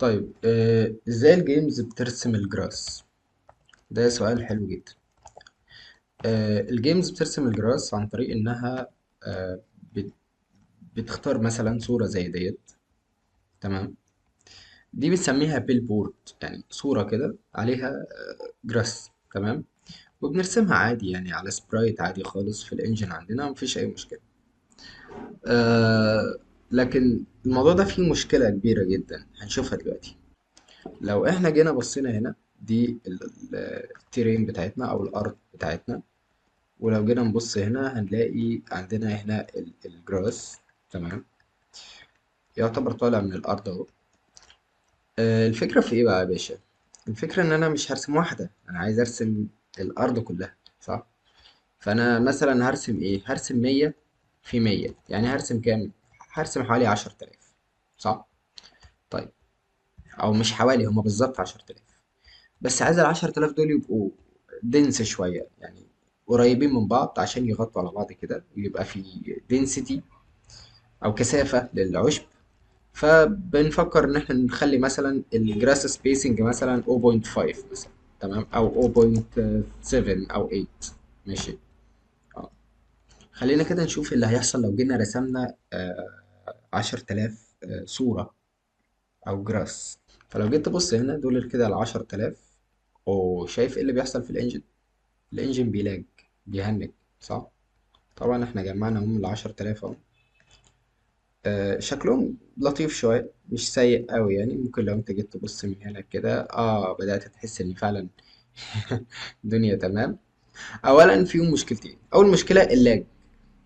طيب ازاي الجيمز بترسم الجراس؟ ده سؤال حلو جدا. الجيمز بترسم الجراس عن طريق انها آه بت- بتختار مثلا صورة زي ديت. تمام. دي بنسميها بيل بورد، يعني صورة كده عليها جراس. تمام. وبنرسمها عادي يعني على سبرايت عادي خالص في الانجن عندنا، مفيش اي مشكلة. آه لكن الموضوع ده فيه مشكلة كبيرة جدا هنشوفها دلوقتي. لو احنا جينا بصينا هنا، دي التيرين بتاعتنا او الارض بتاعتنا. ولو جينا نبص هنا هنلاقي عندنا هنا الجراس. تمام. يعتبر طالع من الارض اهو. الفكرة في ايه بقى يا باشا؟ الفكرة ان انا مش هرسم واحدة، انا عايز ارسم الارض كلها، صح؟ فانا مثلا هرسم ايه؟ هرسم 100 في 100، يعني هرسم كام؟ هرسم حوالي 10,000، صح؟ طيب، او مش حوالي، هما بالظبط 10,000. بس عايز ال10,000 دول يبقوا دنس شوية، يعني قريبين من بعض عشان يغطوا على بعض كده ويبقى في density أو كثافة للعشب. فبنفكر إن احنا نخلي مثلا الجراس سبيسنج مثلا 0.5 مثلا. تمام، أو 0.7 أو 8. ماشي. اه، خلينا كده نشوف اللي هيحصل لو جينا رسمنا 10,000 صورة أو جراس. فلو جيت تبص هنا دول كده ال10,000، وشايف ايه اللي بيحصل في الانجن؟ الانجن بيلاج، بيهنج، صح؟ طبعا احنا جمعنا هم ال10,000 اهو. شكلهم لطيف شوية، مش سيء قوي يعني. ممكن لو انت جيت تبص من هنا كده بدأت تحس ان فعلا الدنيا تمام. اولا فيهم مشكلتين. اول مشكلة اللاج.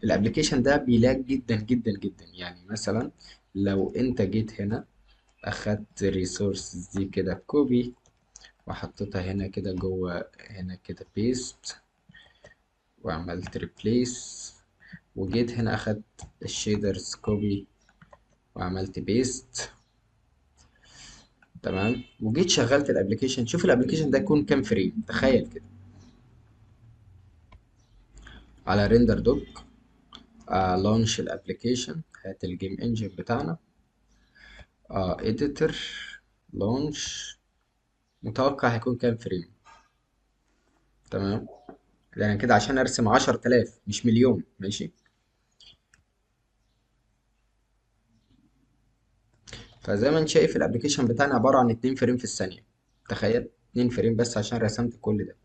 الابليكيشن ده بيلاج جدا جدا جدا. يعني مثلا لو انت جيت هنا اخدت الريسورسز دي كده كوبي وحطيتها هنا كده جوه هنا كده بيست، وعملت ريبليس، وجيت هنا اخدت الشيدرز كوبي وعملت بيست. تمام. وجيت شغلت الابليكيشن، شوف الابليكيشن ده يكون كام فريم، تخيل كده. على ريندر دوك، لونش الابليكيشن، هات الجيم انجن بتاعنا، اديتور، لونش. متوقع هيكون كام فريم؟ تمام. يعني كده عشان ارسم 10,000 مش مليون، ماشي. فزي ما انت شايف الابليكيشن بتاعنا عبارة عن 2 فريم في الثانية. تخيل، 2 فريم بس عشان رسمت كل ده.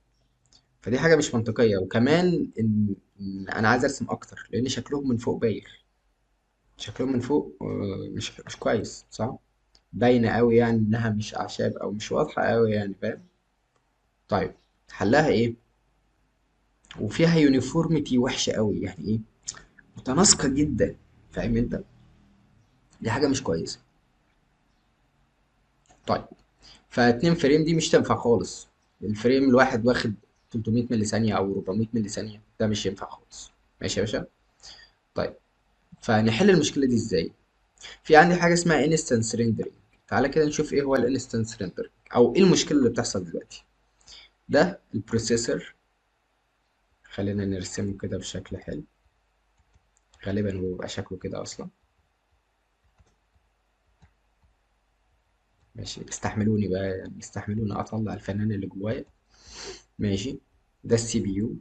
فدي حاجة مش منطقية. وكمان إن أنا عايز أرسم أكتر لأن شكلهم من فوق بايخ. شكلهم من فوق مش كويس، صح؟ باينة أوي يعني إنها مش أعشاب أو مش واضحة أوي، يعني فاهم؟ طيب، حلها إيه؟ وفيها يونيفورميتي وحشة أوي، يعني إيه؟ متناسقة جدا. فاهم أنت؟ دي حاجة مش كويسة. طيب، فاتنين فريم دي مش تنفع خالص. الفريم الواحد واخد 300 ملي ثانية أو 400 ملي ثانية، ده مش ينفع خالص. ماشي يا باشا؟ طيب، فنحل المشكلة دي إزاي؟ في عندي حاجة اسمها انستنس ريندرينج. تعالى كده نشوف ايه هو الانستنس ريندرينج او ايه المشكلة اللي بتحصل دلوقتي. ده البروسيسور. خلينا نرسمه كده بشكل حلو. غالبا هو بيبقى شكله كده اصلا. ماشي، استحملوني بقى، يعني استحملوني اطلع الفنان اللي جوايا. ماشي. ده السي بي يو،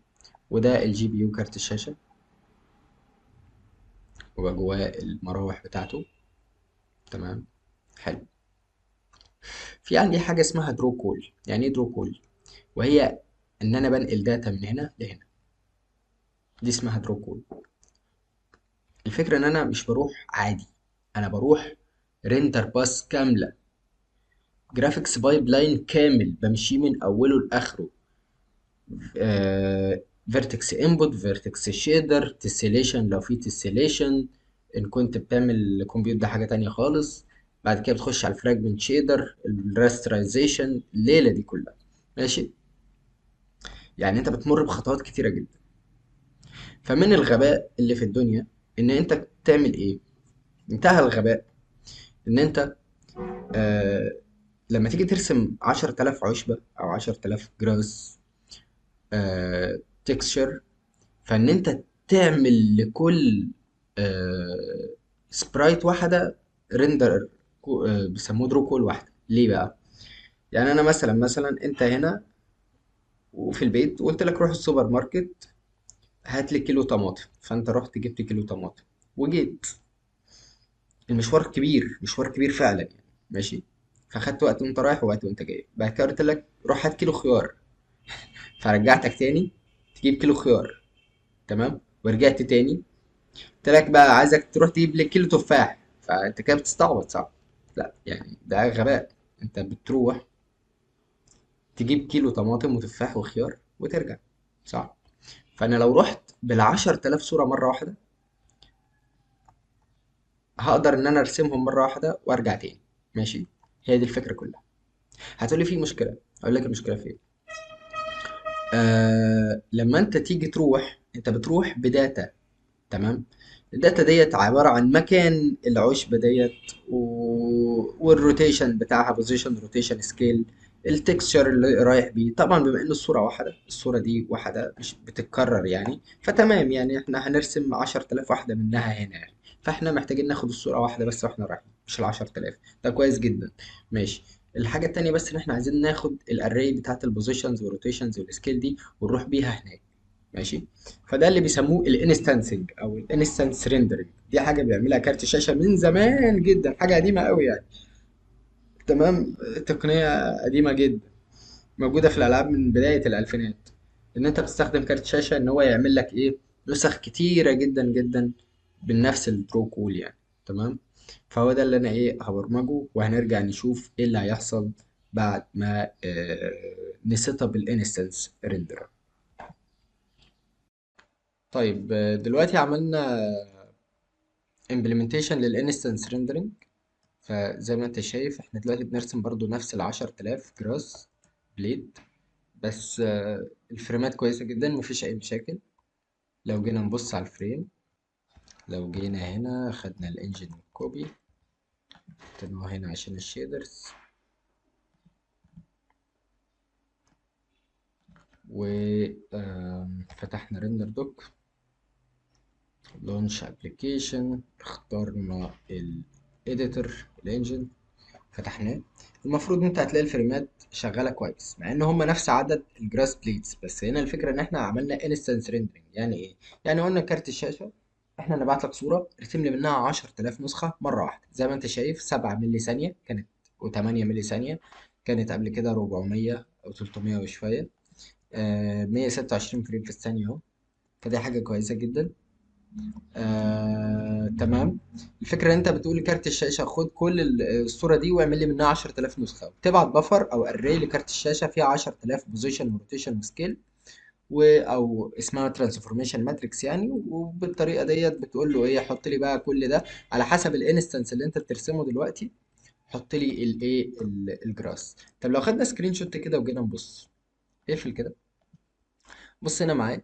وده الجي بي يو كارت الشاشة، وبقى جواه المراوح بتاعته. تمام. حلو. في عندي حاجة اسمها درو كول. يعني ايه درو كول؟ وهي ان انا بنقل داتا من هنا لهنا. دي اسمها درو كول. الفكرة ان انا مش بروح عادي، انا بروح ريندر باس كاملة، جرافيكس بايب لاين كامل بمشيه من اوله لاخره. فيرتكس انبوت، فيرتكس شيدر، تسيليشن لو في تسيليشن، ان كنت بتعمل كومبيوت ده حاجة تانية خالص. بعد كده بتخش على الفراجمنت شيدر، الراسترايزيشن، الليلة دي كلها. ماشي. يعني انت بتمر بخطوات كتيرة جدا. فمن الغباء اللي في الدنيا ان انت تعمل ايه؟ منتهى الغباء ان انت آه لما تيجي ترسم 10,000 عشبة أو 10,000 جراس تكستشر، فإن أنت تعمل لكل سبرايت واحدة ريندر، بيسموه درو كول واحدة. ليه بقى؟ يعني انا مثلا انت هنا وفي البيت وقلت لك روح السوبر ماركت هات لي كيلو طماطم، فانت رحت جبت كيلو طماطم وجيت. المشوار كبير، مشوار كبير فعلا يعني. ماشي. فاخدت وقت وانت رايح ووقت وانت جاي. بعد كده قلت لك روح هات كيلو خيار، فرجعتك تاني تجيب كيلو خيار. تمام. ورجعت تاني قلت لك بقى عايزك تروح تجيب لي كيلو تفاح، فانت كده بتستعبط صح؟ لا يعني ده غباء. انت بتروح تجيب كيلو طماطم وتفاح وخيار وترجع، صح؟ فانا لو رحت بالعشر تلاف صورة مرة واحدة هقدر ان انا ارسمهم مرة واحدة وارجع تاني. ماشي. هي دي الفكرة كلها. هتقولي في مشكلة. اقول لك المشكلة فين. لما انت تيجي تروح انت بتروح بداتا. تمام. الداتا ديت عبارة عن مكان العشبة ديت والروتيشن بتاعها بوزيشن روتيشن سكيل، التكستشر اللي رايح بيه. طبعا بما ان الصورة واحدة، الصورة دي واحدة مش بتتكرر يعني، فتمام يعني احنا هنرسم 10000 واحدة منها هنا يعني. فاحنا محتاجين ناخد الصورة واحدة بس واحنا رايحين، مش ال10000. ده كويس جدا. ماشي. الحاجة التانية بس ان احنا عايزين ناخد الاري بتاعت البوزيشنز والروتيشنز والسكيل دي ونروح بيها هناك. ماشي. فده اللي بيسموه الانستنسنج او الانستنس ريندرنج. دي حاجه بيعملها كارت شاشه من زمان جدا، حاجه قديمه قوي يعني. تمام. تقنيه قديمه جدا موجوده في الالعاب من بدايه الالفينات. ان انت بتستخدم كارت شاشه ان هو يعمل لك ايه، نسخ كتيره جدا جدا بنفس البروكول يعني. تمام. فهو ده اللي انا ايه هبرمجه، وهنرجع نشوف ايه اللي هيحصل بعد ما نسيت اب الانستنس ريندر. طيب دلوقتي عملنا implementation للانستنس ريندرنج. فزي ما انت شايف احنا دلوقتي بنرسم برضو نفس ال10000 جراس بليد، بس الفريمات كويسة جدا مفيش أي مشاكل. لو جينا نبص على الفريم، لو جينا هنا خدنا الانجن كوبي حطيناه هنا عشان الشيدرز، وفتحنا ريندر دوك، لونش ابلكيشن، اخترنا الاديتور الانجن، فتحناه. المفروض انت هتلاقي الفريمات شغاله كويس مع ان هم نفس عدد الجراس بليدز. بس هنا الفكره ان احنا عملنا انستنس ريندرنج. يعني ايه؟ يعني قلنا كارت الشاشه احنا نبعت لك صوره ارسم لي منها 10000 نسخه مره واحده. زي ما انت شايف 7 ملي ثانيه كانت و8 ملي ثانيه كانت قبل كده 400 او 300 وشويه. 126 فريم في الثانيه اهو. فدي حاجه كويسه جدا. تمام. الفكرة ان انت بتقول لكارت الشاشة خد كل الصورة دي واعمل لي منها 10000 نسخة، وتبعت بفر او اري لكارت الشاشة فيها 10000 بوزيشن وروتيشن وسكيل او اسمها ترانسفورميشن ماتريكس يعني. وبالطريقة ديت بتقول له ايه، حط لي بقى كل ده على حسب الانستنس اللي انت بترسمه دلوقتي. حط لي الايه الجراس. طب لو خدنا سكرين شوت كده وجينا نبص، اقفل كده، بص هنا معايا.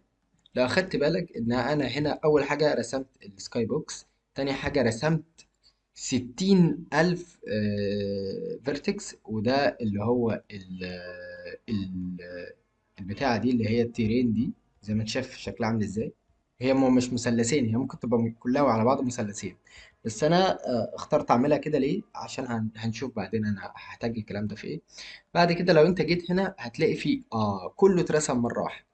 لو اخدت بالك ان انا هنا اول حاجة رسمت السكاي بوكس، تاني حاجة رسمت 60,000 فيرتكس، وده اللي هو ال البتاعة دي اللي هي التيرين دي. زي ما انت شايف شكلها عامل ازاي. هي مش مثلثين، هي ممكن تبقى كلها على بعض مثلثين. بس انا اخترت اعملها كده ليه؟ عشان هنشوف بعدين انا هحتاج الكلام ده في ايه. بعد كده لو انت جيت هنا هتلاقي فيه كله اترسم مرة واحدة.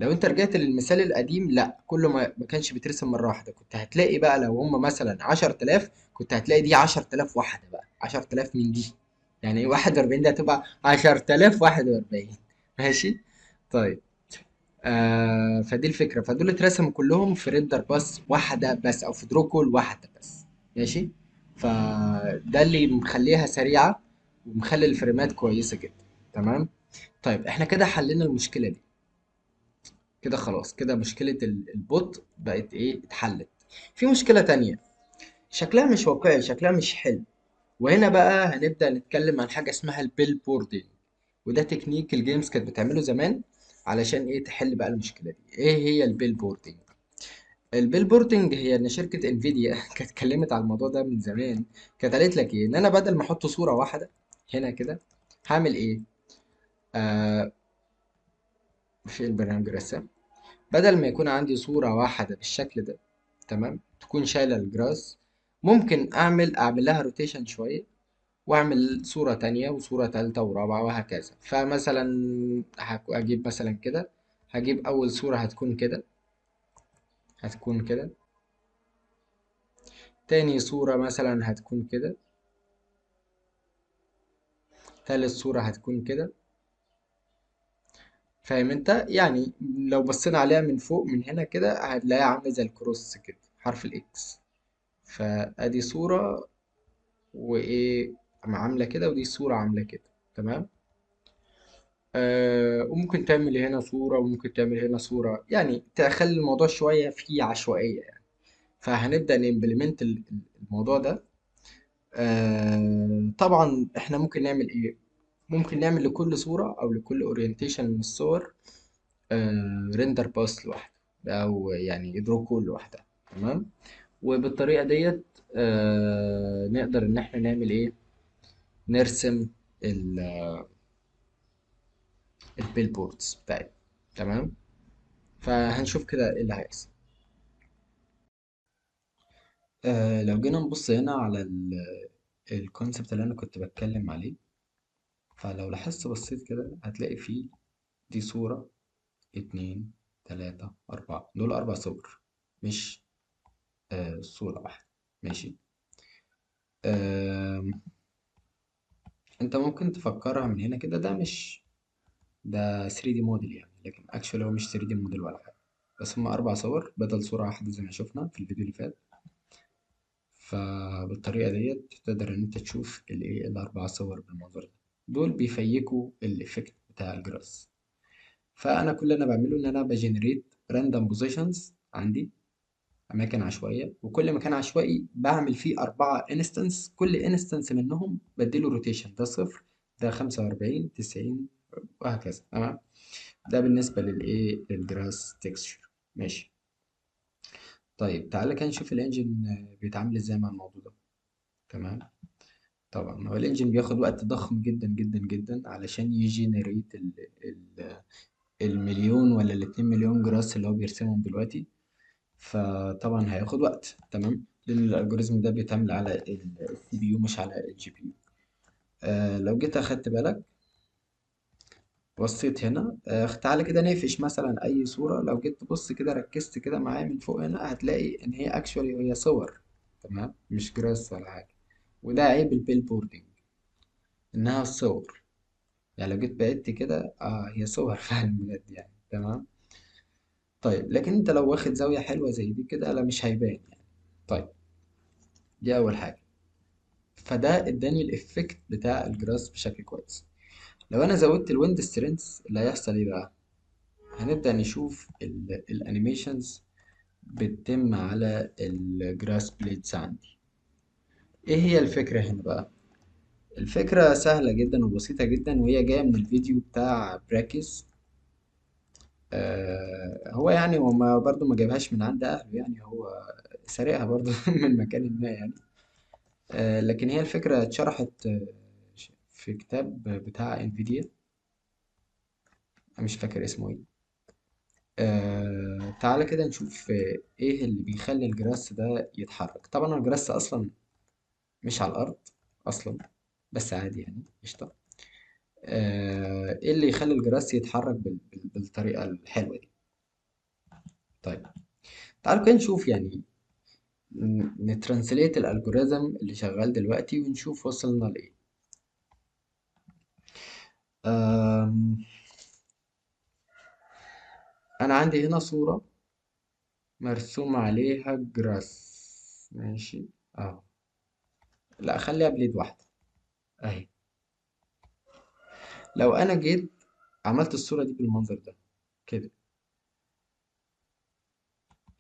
لو انت رجعت للمثال القديم لا، كله ما كانش بيترسم مره واحده. كنت هتلاقي بقى لو هم مثلا 10000 كنت هتلاقي دي 10000 واحده بقى، 10000 من دي. يعني 41 دي هتبقى 10041. ماشي. طيب. فدي الفكره. فدول اترسموا كلهم في ريندر باس واحده بس او في درو كول واحده بس. ماشي. فده اللي مخليها سريعه ومخلي الفريمات كويسه جدا. تمام. طيب احنا كده حلينا المشكله دي. كده خلاص، كده مشكلة البوت بقت ايه اتحلت. في مشكلة تانية، شكلها مش واقعي، شكلها مش حلو. وهنا بقى هنبدأ نتكلم عن حاجة اسمها البيل بوردنج. وده تكنيك الجيمز كانت بتعمله زمان علشان ايه تحل بقى المشكلة دي. ايه هي البيل بوردنج؟ البيل بوردنج هي ان شركة انفيديا كانت اتكلمت على الموضوع ده من زمان. كانت قالت لك ايه، ان انا بدل ما احط صورة واحدة هنا كده هعمل ايه. آه في البرنامج الرسام، بدل ما يكون عندي صورة واحدة بالشكل ده، تمام، تكون شايلة الجراس، ممكن أعمل لها روتيشن شوية واعمل صورة تانية وصورة تالتة ورابعة وهكذا. فمثلا هجيب مثلا كده، هجيب اول صورة هتكون كده، هتكون كده. تاني صورة مثلا هتكون كده. تالت صورة هتكون كده. فاهم انت؟ يعني لو بصينا عليها من فوق من هنا كده هتلاقيها عاملة زي الكروس كده، حرف الاكس. فادي صورة وايه عاملة كده، ودي صورة عاملة كده. تمام. وممكن تعمل هنا صورة وممكن تعمل هنا صورة، يعني تخلي الموضوع شوية فيه عشوائية يعني. فهنبدأ نimplement الموضوع ده. طبعا احنا ممكن نعمل ايه؟ ممكن نعمل لكل صورة او لكل اورينتيشن من الصور ريندر باس لوحده، او يعني درو كول لوحدها. تمام. وبالطريقة ديت نقدر ان احنا نعمل ايه؟ نرسم البيلبوردز بتاعتنا. تمام. فهنشوف كده ايه اللي هيحصل. لو جينا نبص هنا على الكونسبت اللي انا كنت بتكلم عليه، فلو لاحظت بصيت كده هتلاقي فيه دي صورة، اتنين، تلاتة، أربعة. دول أربع صور، مش صورة واحدة. ماشي. آم، انت ممكن تفكرها من هنا كده، ده مش ده 3D موديل يعني، لكن اكشولي هو مش 3D موديل ولا حاجة. بس هما أربع صور بدل صورة واحدة زي ما شفنا في الفيديو اللي فات. فبالطريقة ديت تقدر إن أنت تشوف الإيه الأربع صور بالمنظر ده. دول بيفيكوا الإفكت بتاع الجراس. فأنا كل اللي أنا بعمله إن أنا بجنريت راندوم بوزيشنز عندي، أماكن عشوائية، وكل مكان عشوائي بعمل فيه أربعة انستنس، كل انستنس منهم بديله روتيشن، ده صفر، ده 45، 90، وهكذا. تمام. ده بالنسبة للإيه للجراس تكستشر. ماشي. طيب تعالى كده نشوف الانجن بيتعامل ازاي مع الموضوع ده. تمام. طبعا هو الانجن بياخد وقت ضخم جدا جدا جدا علشان يجينيريت ال المليون ولا الاتنين مليون جراس اللي هو بيرسمهم دلوقتي. فطبعا هياخد وقت. تمام. لان الالجوريزم ده بيتعمل على السي بي يو مش على الجي بي يو. لو جيت اخدت بالك، بصيت هنا، تعالى كده نقفش مثلا اي صورة. لو جيت تبص كده ركزت كده معايا من فوق هنا هتلاقي ان هي اكشولي هي صور. تمام، مش جراس ولا حاجة. وده عيب البيل بوردنج، انها صور. يعني لو جيت بعدت كده هي صور فعلا بجد يعني. تمام. طيب لكن انت لو واخد زاوية حلوة زي دي كده لا مش هيبان يعني. طيب دي اول حاجة. فده اداني الافكت بتاع الجراس بشكل كويس. لو انا زودت الويند سترينث اللي هيحصل ايه بقى؟ هنبدأ نشوف الانيميشنز بتتم على الجراس بليدز عندي. ايه هي الفكرة هنا بقى؟ الفكرة سهلة جدا وبسيطة جدا، وهي جاية من الفيديو بتاع براكيز. هو يعني هو ما برضه ما جابهاش من عند اهله، يعني هو سارقها برضه من مكان ما يعني. لكن هي الفكرة اتشرحت في كتاب بتاع انفيديا، أنا مش فاكر اسمه ايه. تعالى كده نشوف ايه اللي بيخلي الجراس ده يتحرك. طبعا الجراس اصلا مش على الارض اصلا، بس عادي يعني قشطة. ايه اللي يخلي الجراس يتحرك بالطريقة الحلوة دي؟ طيب تعالوا كده نشوف يعني، نترانسليت الالجوريزم اللي شغال دلوقتي ونشوف وصلنا لايه. أم، انا عندي هنا صورة مرسوم عليها جراس. ماشي. اه لا خليها بليد واحدة اهي. لو انا جيت عملت الصورة دي بالمنظر ده كده،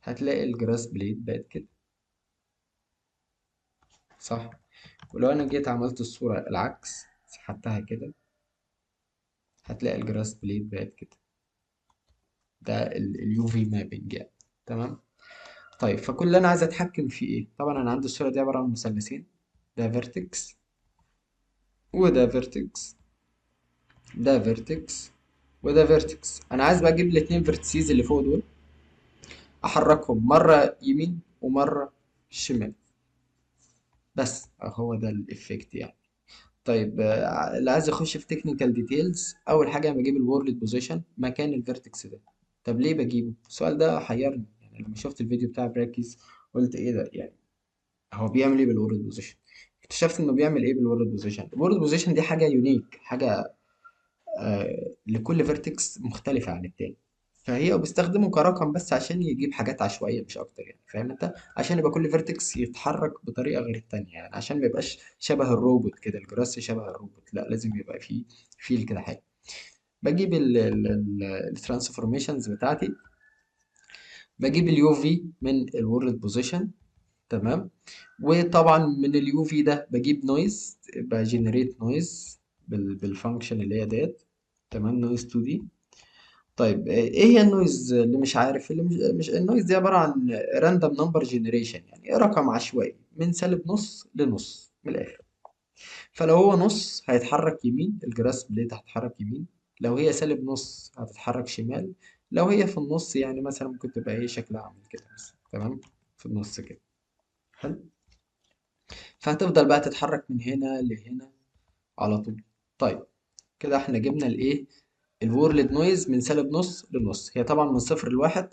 هتلاقي الجراس بليد بقت كده، صح؟ ولو انا جيت عملت الصورة العكس، سحبتها كده، هتلاقي الجراس بليد بقت كده. ده اليو في مابنج يعني. تمام. طيب فكل اللي انا عايز اتحكم فيه ايه؟ طبعا انا عندي الصوره دي عباره عن مثلثين، ده فيرتكس وده فيرتكس، ده فيرتكس وده فيرتكس. انا عايز بقى اجيب الاتنين فيرتسيز اللي فوق دول، احركهم مره يمين ومره شمال. بس هو ده الافكت يعني. طيب اللي عايز يخش في تكنيكال ديتيلز، اول حاجه بجيب الورلد بوزيشن مكان الفيرتكس ده. طب ليه بجيبه؟ السؤال ده حيرني، يعني لما شفت الفيديو بتاع براكيز قلت ايه ده يعني، هو بيعمل ايه بالورلد بوزيشن؟ اكتشفت انه بيعمل ايه بالورلد بوزيشن. الورلد بوزيشن دي حاجه يونيك، حاجه لكل فيرتكس مختلفه عن التاني، فهي بيستخدمه كرقم بس عشان يجيب حاجات عشوائيه مش اكتر يعني، فاهم انت؟ عشان يبقى كل فيرتكس يتحرك بطريقه غير التانيه، يعني عشان ما يبقاش شبه الروبوت كده، الجراس شبه الروبوت، لا لازم يبقى فيه فيل كده حاجه. بجيب الترانسفورميشنز بتاعتي، بجيب اليو في من الورلد بوزيشن، تمام. وطبعا من اليو في ده بجيب نويز، بجنريت نويز بالفانكشن اللي هي ديت، تمام، نويز 2 دي. طيب ايه هي النويز؟ اللي مش عارف، اللي مش النويز دي عباره عن راندوم نمبر جنريشن، يعني رقم عشوائي من سالب نص لنص من الاخر. فلو هو نص هيتحرك يمين، الجراس بليد هتتحرك يمين. لو هي سالب نص هتتحرك شمال. لو هي في النص يعني مثلا ممكن تبقى ايه شكلها عامل كده مثلا، تمام، في النص كده. حلو. فهتفضل بقى تتحرك من هنا لهنا على طول. طيب كده احنا جبنا الايه، الورلد نويز من سالب نص لنص. هي طبعا من صفر لواحد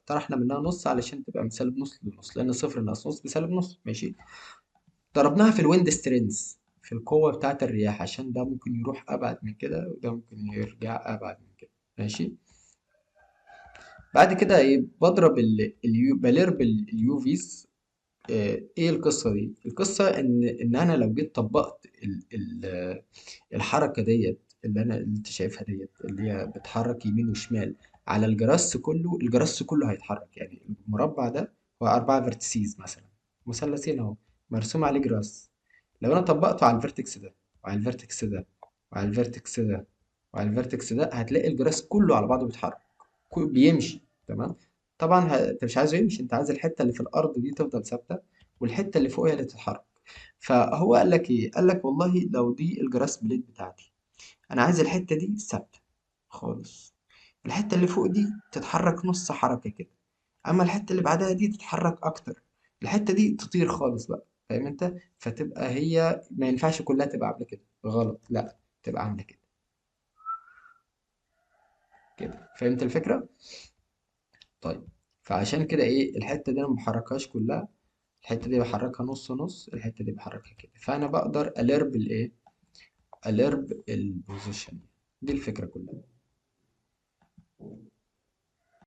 طرحنا منها نص علشان تبقى من سالب نص لنص، لان صفر ناقص نص بسالب نص، ماشي. ضربناها في الويند سترينز، في القوة بتاعة الرياح، عشان ده ممكن يروح أبعد من كده وده ممكن يرجع أبعد من كده، ماشي. بعد كده إيه، بضرب بلرب اليو فيز. إيه القصة دي؟ القصة إن أنا لو جيت طبقت الحركة ديت اللي أنت شايفها ديت، اللي هي بتحرك يمين وشمال على الجراس كله، الجراس كله هيتحرك. يعني المربع ده هو 4 فيرتسيز مثلا، مثلثين أهو، مرسوم عليه جراس. لو أنا طبقته على الفيرتكس ده وعلى الفيرتكس ده وعلى الفيرتكس ده وعلى الفيرتكس ده، هتلاقي الجراس كله على بعضه بيتحرك، بيمشي، تمام. طبعا انت مش عايزه يمشي، انت عايز الحته اللي في الارض دي تفضل ثابته، والحته اللي فوقها اللي تتحرك. فهو قال لك ايه، قال لك والله لو دي الجراس بليد بتاعتي، انا عايز الحته دي ثابته خالص، الحته اللي فوق دي تتحرك نص حركه كده، اما الحته اللي بعدها دي تتحرك اكتر، الحته دي تطير خالص بقى، فاهم انت؟ فتبقى هي ما ينفعش كلها تبقى عامله كده، غلط، لا تبقى عامله كده كده، فهمت الفكره؟ طيب، فعشان كده ايه، الحته دي انا ما بحركهاش كلها، الحته دي بحركها نص نص، الحته دي بحركها كده، فانا بقدر الرب الايه، الرب البوزيشن. دي الفكره كلها.